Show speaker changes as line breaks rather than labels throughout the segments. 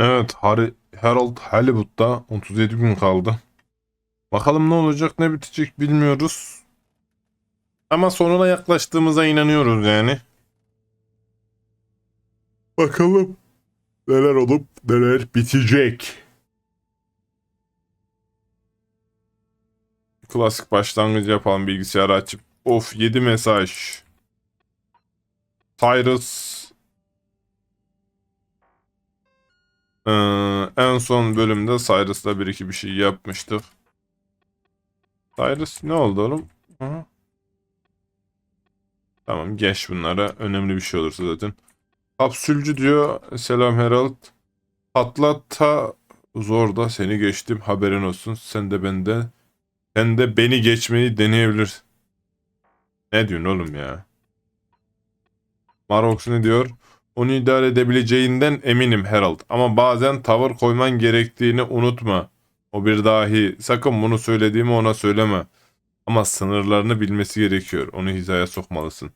Evet, Harold Halibut'ta 37 gün kaldı. Bakalım ne olacak ne bitecek bilmiyoruz. Ama sonuna yaklaştığımıza inanıyoruz yani. Bakalım neler olup neler bitecek. Klasik başlangıcı yapalım, bilgisayarı açıp. Of, 7 mesaj. Cyrus en son bölümde Cyrus'la bir iki bir şey yapmıştık. Cyrus ne oldu oğlum? Hı. Tamam, geç bunlara. Önemli bir şey olursa zaten. Kapsülcü diyor. Selam Harold. Patlata zor seni geçtim, haberin olsun. Sen de beni geçmeyi deneyebilirsin. Ne diyorsun oğlum ya? Marvox ne diyor? Onu idare edebileceğinden eminim Harold. Ama bazen tavır koyman gerektiğini unutma. O bir dahi. Sakın bunu söylediğimi ona söyleme. Ama sınırlarını bilmesi gerekiyor. Onu hizaya sokmalısın.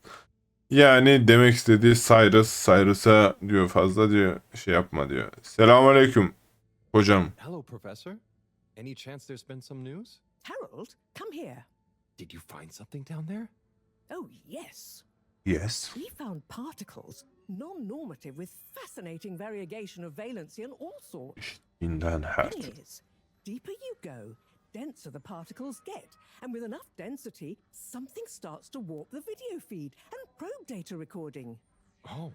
Yani demek istediği Cyrus'a diyor, fazla diyor şey yapma diyor. Selamünaleyküm hocam.
Hello, Professor. Any chance there's been some news?
Harold, come here.
Did you find something down there?
Oh, yes.
Yes.
We found particles, non-normative, with fascinating variegation of valency and all sorts.
İnden her.
Thing is, deeper you go, denser the particles get. And with enough density, something starts to warp the video feed and probe data recording.
Oh,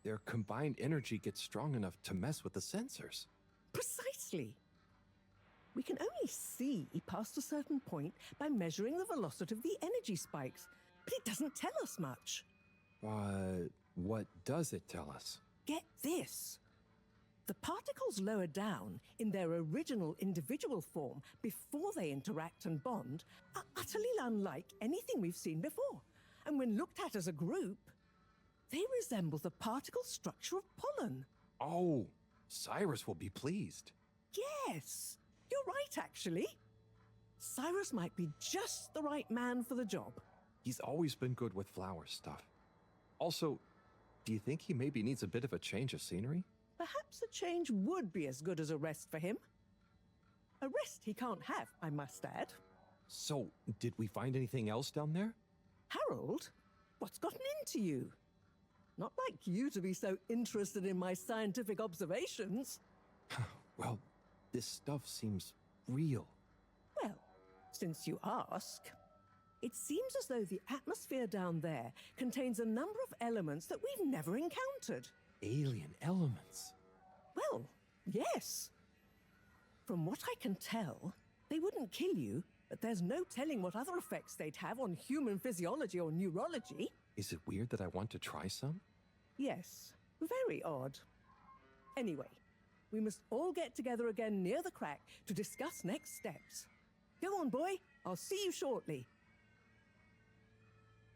their combined energy gets strong enough to mess with the sensors.
Precisely. We can only see past a certain point by measuring the velocity of the energy spikes, but it doesn't tell us much.
What does it tell us?
Get this. The particles lower down in their original individual form before they interact and bond are utterly unlike anything we've seen before. And when looked at as a group, they resemble the particle structure of pollen.
Oh, Cyrus will be pleased.
Yes, you're right, actually. Cyrus might be just the right man for the job.
He's always been good with flower stuff. Also, do you think he maybe needs a bit of a change of scenery?
Perhaps a change would be as good as a rest for him. A rest he can't have, I must add.
So, did we find anything else down there?
Harold, what's gotten into you? Not like you to be so interested in my scientific observations.
Well, this stuff seems real.
Well, since you ask, it seems as though the atmosphere down there contains a number of elements that we've never encountered.
Alien elements.
Well, yes. From what I can tell, they wouldn't kill you, but there's no telling what other effects they'd have on human physiology or neurology.
Is it weird that I want to try some?
Yes, very odd. Anyway, we must all get together again near the crack to discuss next steps. Go on, boy. I'll see you shortly.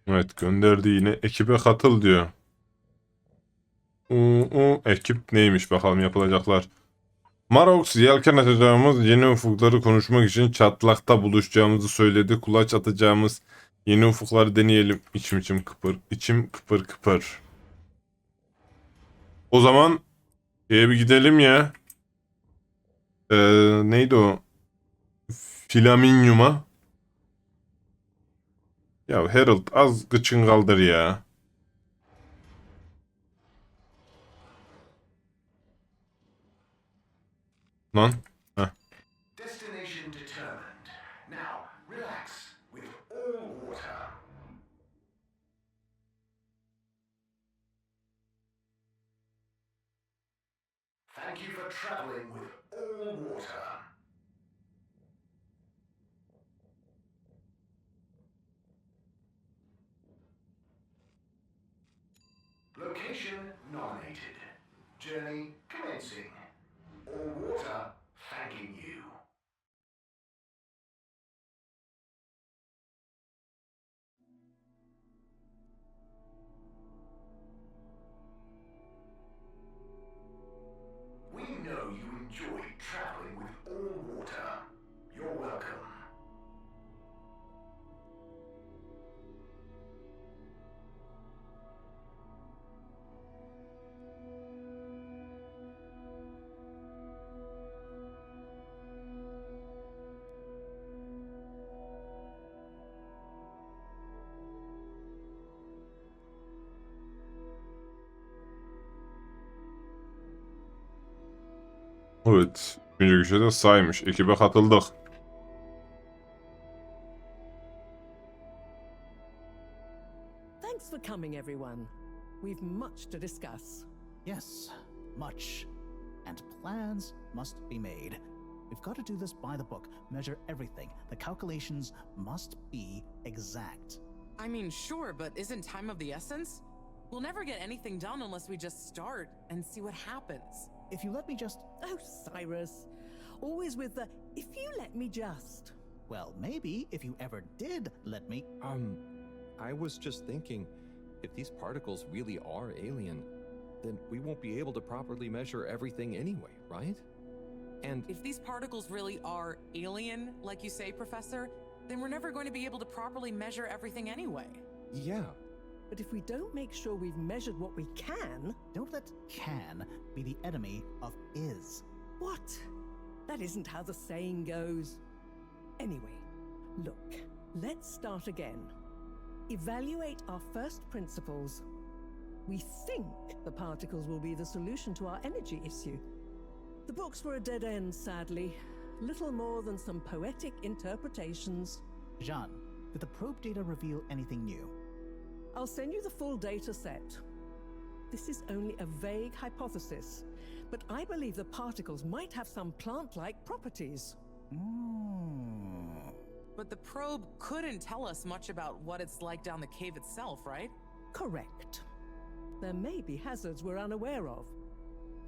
Evet, gönderdi yine. Ekibe katıl diyor. Ekip neymiş bakalım, yapılacaklar. Marox yelken atacağımız yeni ufukları konuşmak için çatlakta buluşacağımızı söyledi. Kulaç atacağımız yeni ufukları deneyelim. İçim kıpır. İçim kıpır kıpır. O zaman bir gidelim ya. Neydi o? Flaminium'a. Ya Harold, az gıçın kaldır ya. Lan. Heh.
Destination determined. Now, relax with all water. Thank you for traveling with all water. Location nominated. Journey commencing. All water thanking you. We know you enjoy traveling with all water. You're welcome.
Evet. Üçüncü köşede de saymış. Ekibe katıldık.
Thanks for coming, everyone. We've much to discuss.
Yes, much. And plans must be made. We've got to do this by the book, measure everything. The calculations must be exact.
I mean, sure, but isn't time of the essence? We'll never get anything done unless we just start and see what happens.
If you let me just...
Oh, Cyrus. Always with the, if you let me just.
Well, maybe if you ever did let me...
I was just thinking, if these particles really are alien, then we won't be able to properly measure everything anyway, right? And
If these particles really are alien, like you say, Professor, then we're never going to be able to properly measure everything anyway.
yeah,
But if we don't make sure we've measured what we can,
Don't let can be the enemy of is.
what? That isn't how the saying goes. Anyway, look, let's start again. Evaluate our first principles. We think the particles will be the solution to our energy issue. The books were a dead end, sadly. Little more than some poetic interpretations.
Jean, did the probe data reveal anything new?
I'll send you the full data set. This is only a vague hypothesis, but I believe the particles might have some plant-like properties.
But the probe couldn't tell us much about what it's like down the cave itself, right?
Correct. There may be hazards we're unaware of,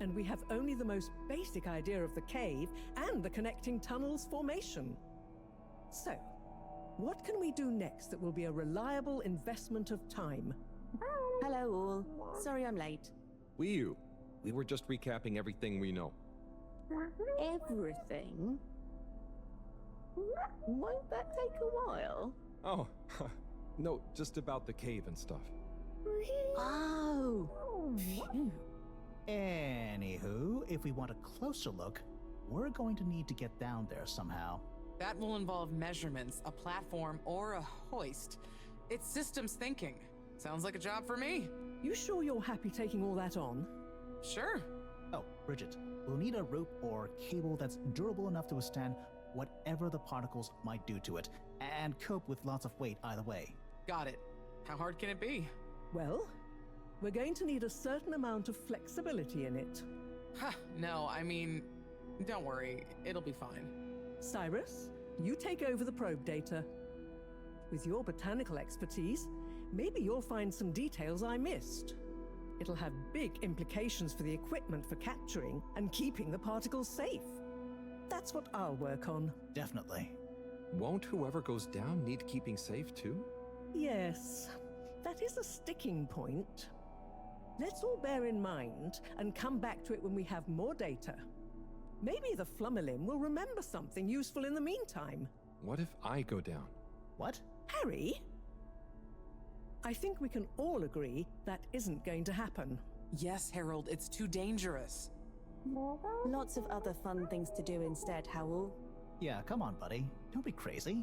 and we have only the most basic idea of the cave and the connecting tunnels formation. So, what can we do next that will be a reliable investment of time?
Hello all. Sorry I'm late.
we were just recapping everything we know.
Everything? Won't that take a while?
Oh, no, just about the cave and stuff.
Oh. Phew.
Anywho, if we want a closer look, we're going to need to get down there somehow.
That will involve measurements, a platform, or a hoist. It's systems thinking. Sounds like a job for me.
You sure you're happy taking all that on?
Sure.
Oh, Bridget, we'll need a rope or cable that's durable enough to withstand whatever the particles might do to it, and cope with lots of weight either way.
Got it. How hard can it be?
Well, we're going to need a certain amount of flexibility in it.
Huh, no, I mean, don't worry. It'll be fine.
Cyrus, you take over the probe data. With your botanical expertise, maybe you'll find some details I missed. It'll have big implications for the equipment for capturing and keeping the particles safe. That's what I'll work on.
Definitely.
Won't whoever goes down need keeping safe too?
Yes, that is a sticking point. Let's all bear in mind and come back to it when we have more data. Maybe the Flummerlim will remember something useful in the meantime.
What if I go down?
What?
Harry? I think we can all agree that isn't going to happen.
Yes, Harold, it's too dangerous.
Lots of other fun things to do instead, Howell.
Yeah, come on, buddy. Don't be crazy.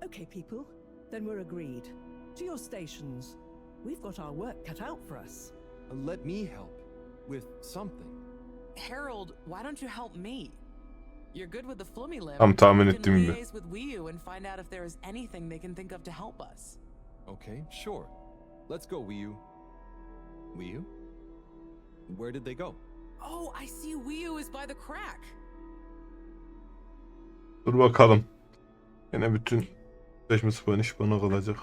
Okay, people, then we're agreed. To your stations. We've got our work cut out for us.
Let me help with something.
Harold, why don't you help me? You're good with the Flummy limb.
Tam tahmin
You can
ettiğim gibi.
liaise with Wii and find out if there is anything they can think of to help us.
Okay, sure. Let's go, Wii U. Wii U? Where did they go?
Oh, I see Wii is by the crack.
Dur bakalım. Yine bütün seçme sıpan iş bana kalacak.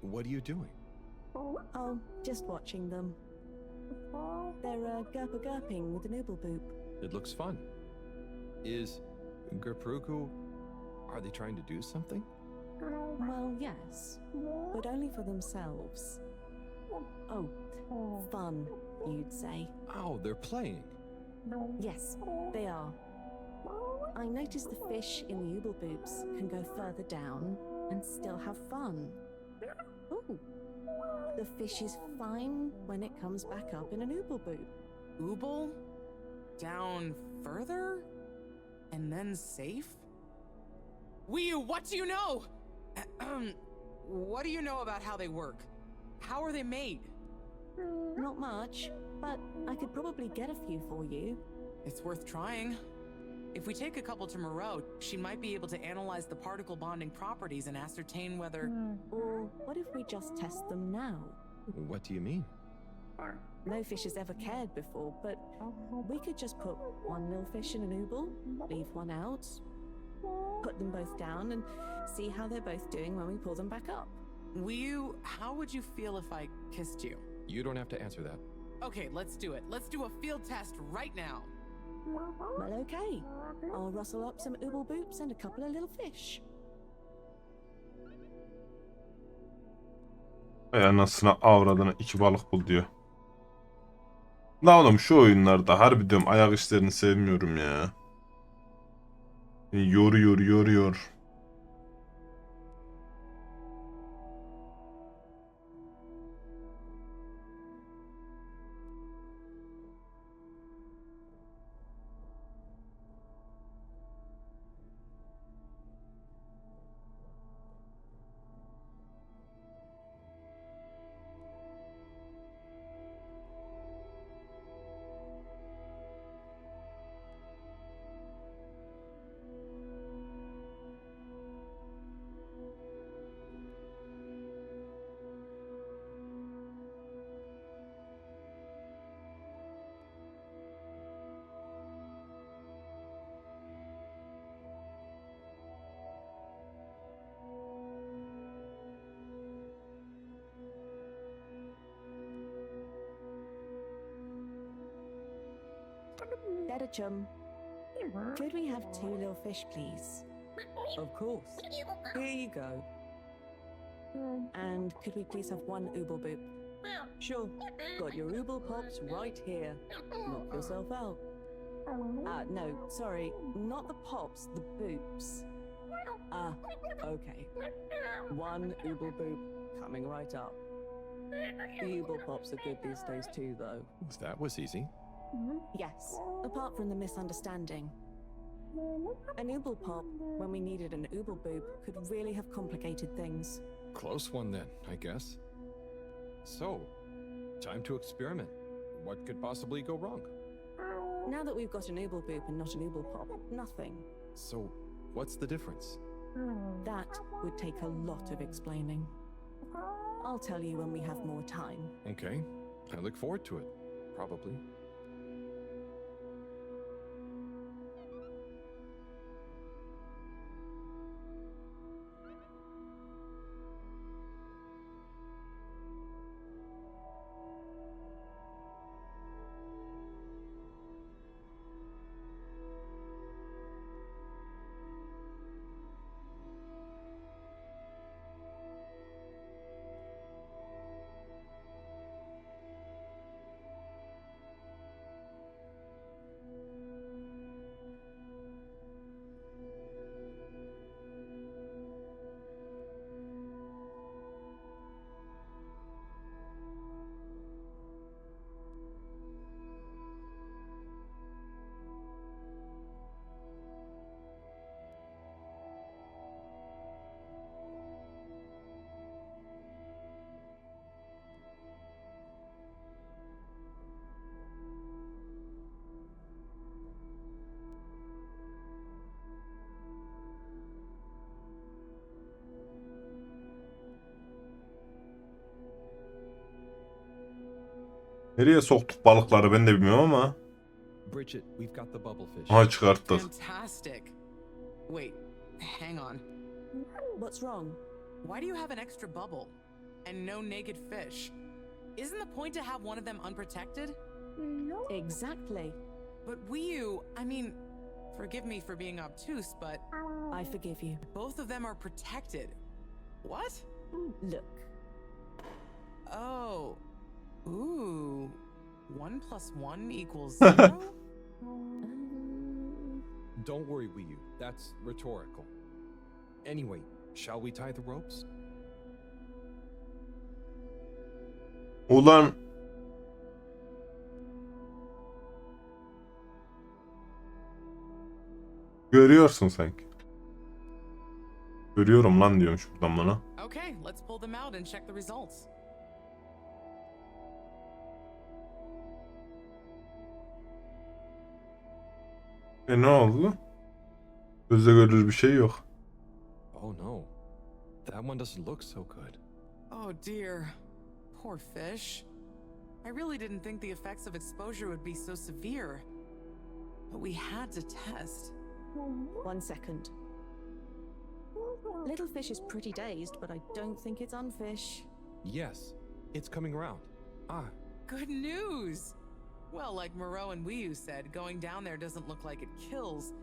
What are you doing?
Oh, just watching them. They're gerping with an ooblepoop.
It looks fun. Is Gerpruku... Are they trying to do something?
Well, yes, but only for themselves. Oh, fun, you'd say.
Oh, they're playing.
Yes, they are. I noticed the fish in the ooblepoofs can go further down and still have fun. Ooh. The fish is fine when it comes back up in an ooblepoop.
Ooble? Down further? And then safe? Wii, what do you know? What do you know about how they work? How are they made?
Not much, but I could probably get a few for you.
It's worth trying. If we take a couple to Moreau, she might be able to analyze the particle bonding properties and ascertain whether...
Or what if we just test them now?
What do you mean?
No fish has ever cared before, but we could just put one little fish in an ooble, leave one out, put them both down, and see how they're both doing when we pull them back up.
How would you feel if I kissed you?
You don't have to answer that.
Okay, let's do it. Let's do a field test right now.
Well, okay. I'll rustle up some ooble boops and a couple of little fish.
Ay anasına avradına 2 balık bul diyor. La oğlum şu oyunlarda harbi diyorum ayak işlerini sevmiyorum ya. Beni yoruyor.
Better chum. Could we have 2 little fish, please?
Of course. Here you go.
And could we please have 1 ooble boop?
Sure. Got your ooble pops right here. Knock yourself out.
No, sorry, not the pops, the boops.
Okay. 1 ooble boop coming right up. The ooble pops are good these days too, though.
That was easy.
Yes, apart from the misunderstanding. An ooble pop, when we needed an ooble boop, could really have complicated things.
Close one then, I guess. So, time to experiment. What could possibly go wrong?
Now that we've got an ooble boop and not an ooble pop, nothing.
So, what's the difference?
That would take a lot of explaining. I'll tell you when we have more time.
Okay, I look forward to it. Probably.
Nereye soktuk balıkları ben de bilmiyorum ama.
Bridget, we've got the bubble fish.
Aha çıkarttık.
Fantastic. Wait, hang on.
What's wrong?
Why do you have an extra bubble and no naked fish? Isn't the point to have one of them unprotected?
Exactly.
But I mean, forgive me for being obtuse, but
I forgive you.
both of them are protected. What?
Look.
Oh. Ooh. 1 + 1 = 0?
Don't worry, Wii U. That's rhetorical. Anyway, shall we tie the ropes?
Ulan. Görüyorsun sanki. Görüyorum lan diyorum şuradan bana.
Okay, let's pull them out and check the results.
Ne oldu? Gözle görülür bir şey yok.
Oh no. That one doesn't look so good.
Oh dear. Poor fish. I really didn't think the effects of exposure would be so severe. But we had to test.
1 second. Little fish is pretty dazed, but I don't think it's unfish.
Yes, it's coming around. Ah,
Good news! Well, like Moreau and Wiyu said, going down there doesn't look like it kills,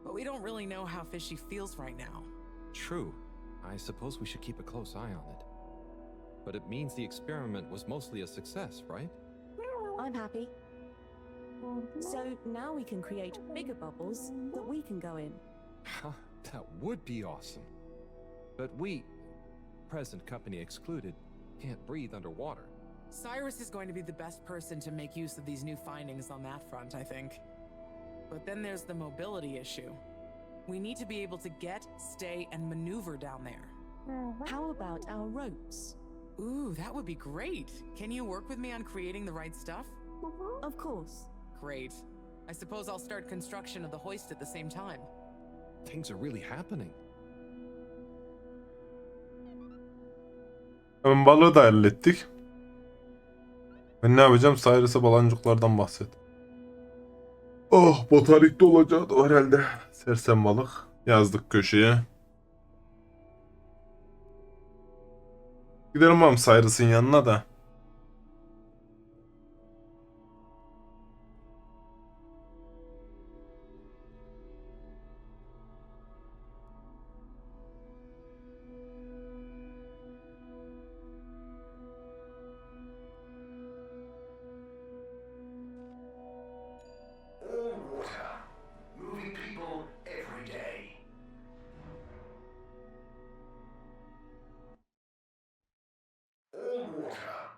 but we don't really know how fishy feels right now.
true. I suppose we should keep a close eye on it. But it means the experiment was mostly a success, right?
I'm happy. So now we can create bigger bubbles that we can go in.
That would be awesome. But we, present company excluded, can't breathe underwater.
Cyrus is going to be the best person to make use of these new findings on that front, I think. But then there's the mobility issue. We need to be able to get, stay, and maneuver down there.
How about our ropes?
Ooh, that would be great. Can you work with me on creating the right stuff?
Of course.
Great. I suppose I'll start construction of the hoist at the same time.
Things are really happening.
Hemen balığı da hallettik. Ben ne yapacağım? Cyrus'a balancuklardan bahset. Oh, botanikte olacağı da herhalde. Sersem balık. Yazdık köşeye. Gidelim bakalım Cyrus'ın yanına da.
All water, moving people every day. All water,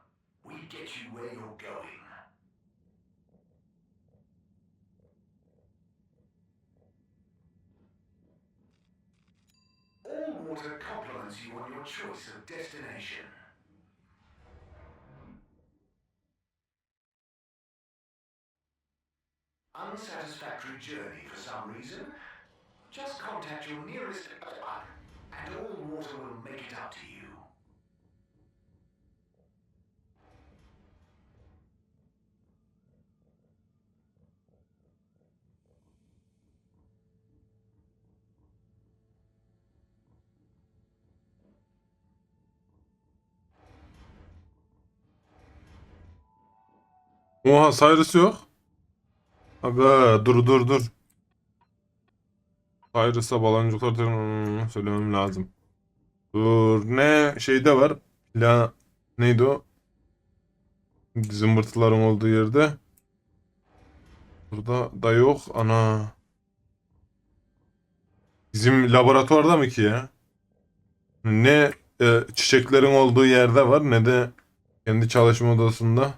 we get you where you're going. All water compliments you on your choice of destination. Unsatisfactory journey for some reason? Just contact your nearest and all water will make it up to you.
Oha, Cyrus yok. Aga dur. Cyrus'a balancuklar söylemem lazım. Dur, ne şeyde var? Neydi o? Zımbırtıların olduğu yerde. Burada da yok. Ana. Bizim laboratuvarda mı ki ya? Ne çiçeklerin olduğu yerde var, ne de kendi çalışma odasında.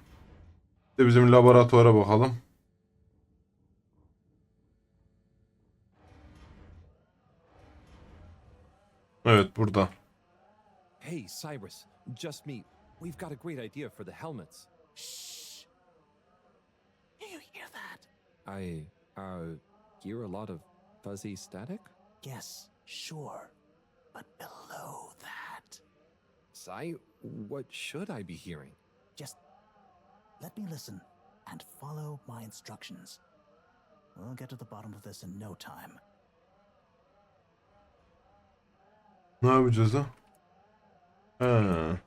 İşte bizim laboratuvara bakalım. Evet, burada.
Hey, Cyrus, just me. We've got a great idea for the helmets.
Shh. Do you hear that?
I, hear a lot of fuzzy static?
Yes, sure. But below that,
Cy, what should I be hearing?
just let me listen and follow my instructions. We'll get to the bottom of this in no time.
Ne yapacağız ha? Ha.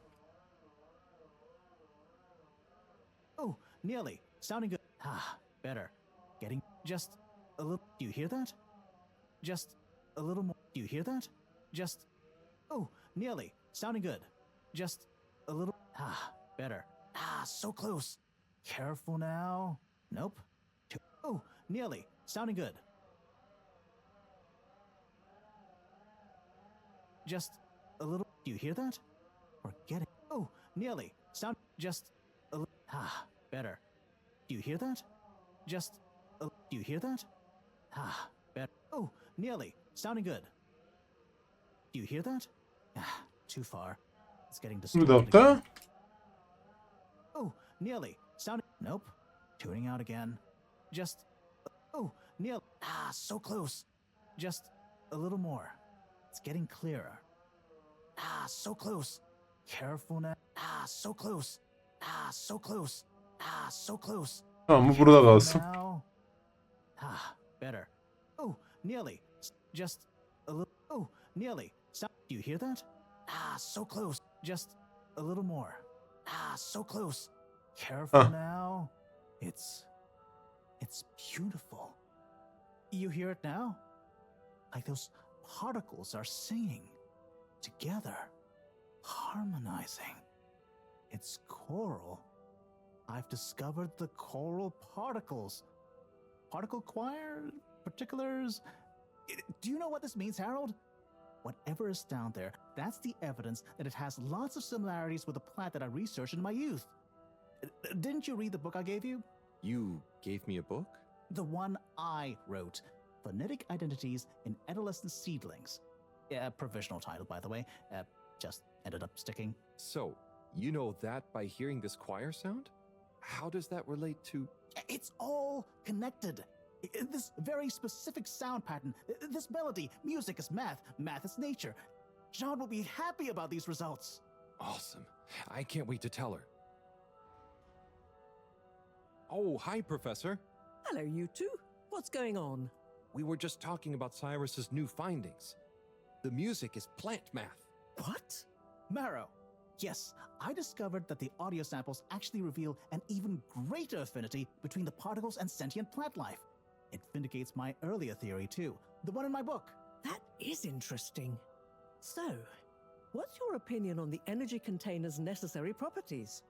Oh, nearly. Sounding good. Ah, better. Getting just a little. Do you hear that? Just a little more. Do you hear that? Just. Oh, nearly. Sounding good. Just a little. Ah, better. Ah, so close. Careful now. Nope. Oh, nearly. Sounding good. Just a little. Do you hear that? We're getting. Oh, nearly. Sound. Just a little. Ah, better. Do you hear that? Just. Do you hear that? Ah, better. Oh, nearly. Sounding good. Do you hear that? Ah, too far. It's getting
Bir
distorted.
dakika.
Again. Oh, nearly. Sounding. Nope. Tuning out again. Just. Oh, Neil. Ah, so close. Just a little more. It's getting clearer. Ah, so close. Careful now. Ah, so close. Ah, so close. Ah, so close.
Tamam, bu burada kalsın.
Now. Ah, better. Oh, nearly. Just a little. Oh, nearly. Stop. Do you hear that? Ah, so close. Just a little more. Ah, so close. Careful now. It's beautiful. You hear it now? Like those particles are singing together, harmonizing. It's choral. I've discovered the choral particles. Particle choir? Particulars? Do you know what this means, Harold? Whatever is down there, that's the evidence that it has lots of similarities with the plant that I researched in my youth. Didn't you read the book I gave you?
You gave me a book?
The one I wrote. Phonetic Identities in Adolescent Seedlings. Provisional title, by the way. Just ended up sticking.
So, you know that by hearing this choir sound? How does that relate to...
It's all connected. This very specific sound pattern, this melody, music is math, math is nature. John will be happy about these results.
Awesome. I can't wait to tell her. Oh, hi, Professor.
Hello, you two. What's going on?
We were just talking about Cyrus's new findings. The music is plant math.
What?
Marrow. Yes, I discovered that the audio samples actually reveal an even greater affinity between the particles and sentient plant life. It vindicates my earlier theory, too, the one in my book.
That is interesting. So, what's your opinion on the energy container's necessary properties?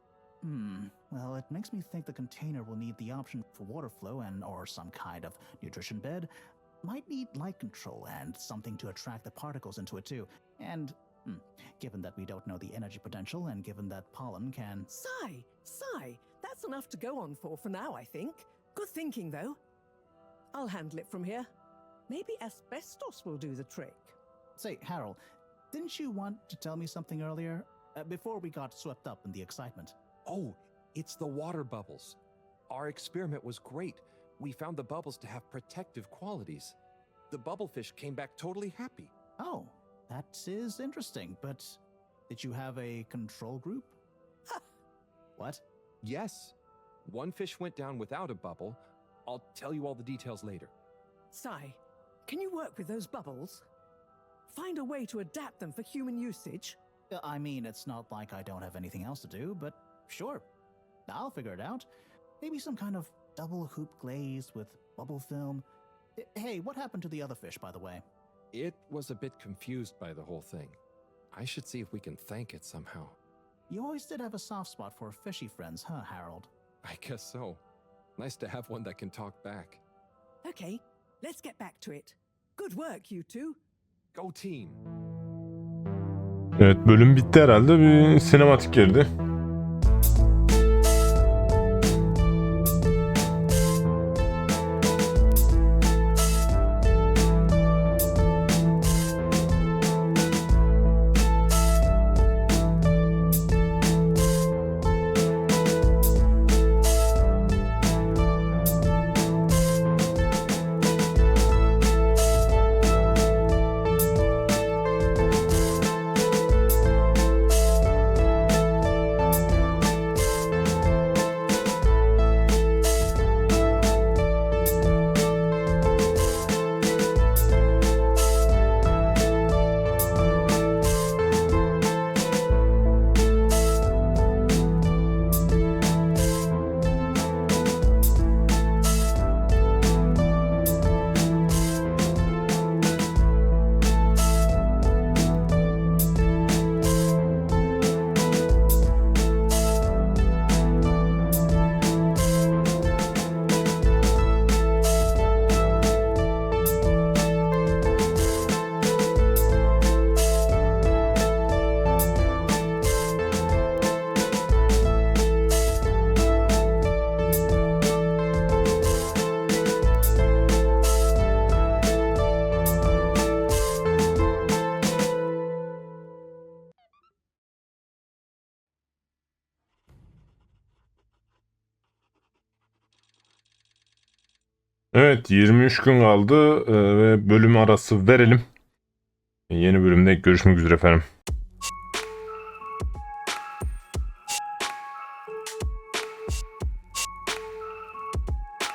Well, it makes me think the container will need the option for water flow and or some kind of nutrition bed. Might need light control and something to attract the particles into it too. And, given that we don't know the energy potential and given that pollen can...
Sigh. That's enough to go on for now, I think. Good thinking, though. I'll handle it from here. Maybe asbestos will do the trick.
Say, Harold, didn't you want to tell me something earlier? Before we got swept up in the excitement.
Oh, it's the water bubbles. Our experiment was great. We found the bubbles to have protective qualities. The bubblefish came back totally happy.
Oh, that is interesting, but did you have a control group? What?
Yes. One fish went down without a bubble. I'll tell you all the details later.
Sigh, can you work with those bubbles? Find a way to adapt them for human usage?
I mean, it's not like I don't have anything else to do, but sure. I'll figure it out. Maybe some kind of double hoop glaze with bubble film. Hey, what happened to the other fish, by the way?
It was a bit confused by the whole thing. I should see if we can thank it somehow.
You always did have a soft spot for fishy friends, huh, Harold?
I guess so. Nice to have one that can talk back.
Okay, let's get back to it. Good work, you two.
Go team!
Evet, bölüm bitti herhalde. Bir sinematik girdi. Evet, 23 gün kaldı ve bölüm arası verelim. Yeni bölümde görüşmek üzere efendim.